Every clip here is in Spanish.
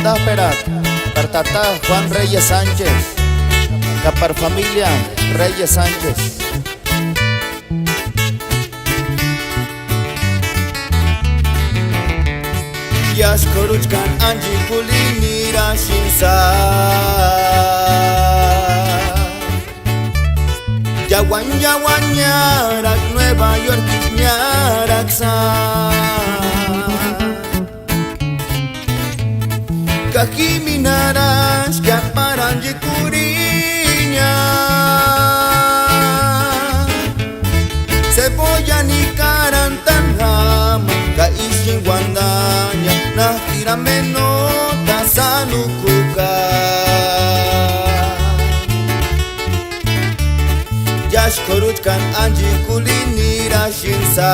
Guandá Perat, per Tata Juan Reyes Sánchez, que per família Reyes Sánchez. Yashkoruchkan Anji Kulinira Shinsa Yawan Yarak Nueva York Nyaraksa Kakimi Narash Yaparanji Kurinya Cebolla ni Karantanhama Kaishin Guandaña Nakira menota sanukuka Yashkoruchkan Anji Kulinira Shinsa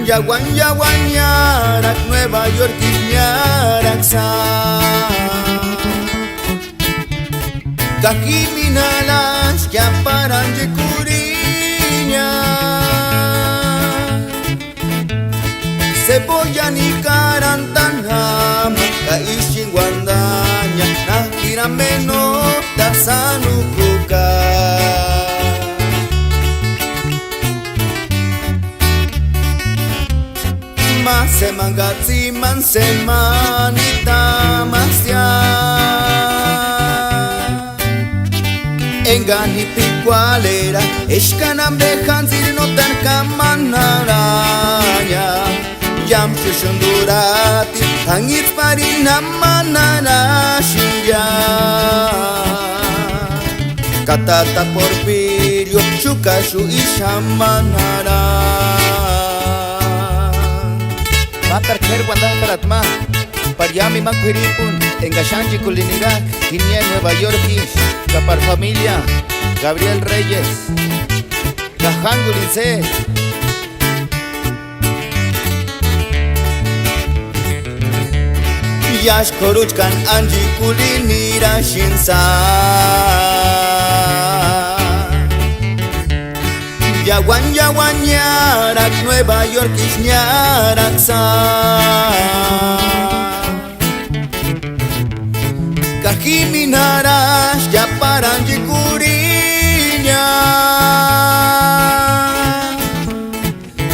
Yawan Yarak Nueva York Nyaraksa Kakimi Narash Yaparanji Kurinya Cebolla ni Karantanhama Kaishin Guandaña Nakira menota sanukuka Mase mangatsi mansemanita masya Engani picualera Eshkanam behanzir notan kamanaranya Yam shushundurati Hangit parinamanara shinya Katata porfirio Shukashu ishamanara Matar kher Guandá Peratma Paryami Manquiripun Engashanji Kulinira Kinie Nueva York Capar familia Gabriel Reyes Cajangulince Yashkoruchkan Anji Kulinira Shinsa Yawan Yarak Nueva York Nyaraksa Kakimi Narash Yaparanji Kurinya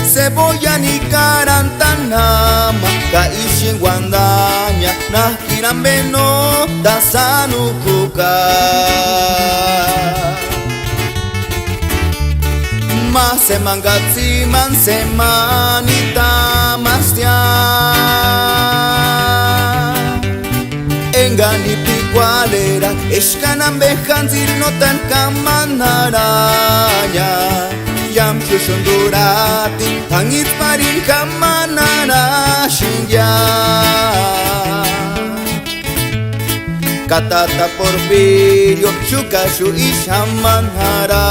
Cebolla ni Karantanhama Kaishin Guandaña Nakira menota sanukuka Mase mangatsi mansemanita masya Engani picualera Eshkanam behanzir notan kamanaranya Yam shushundurati Hangit parin kamanara shinya Katata porfirio Shukashu ishamanara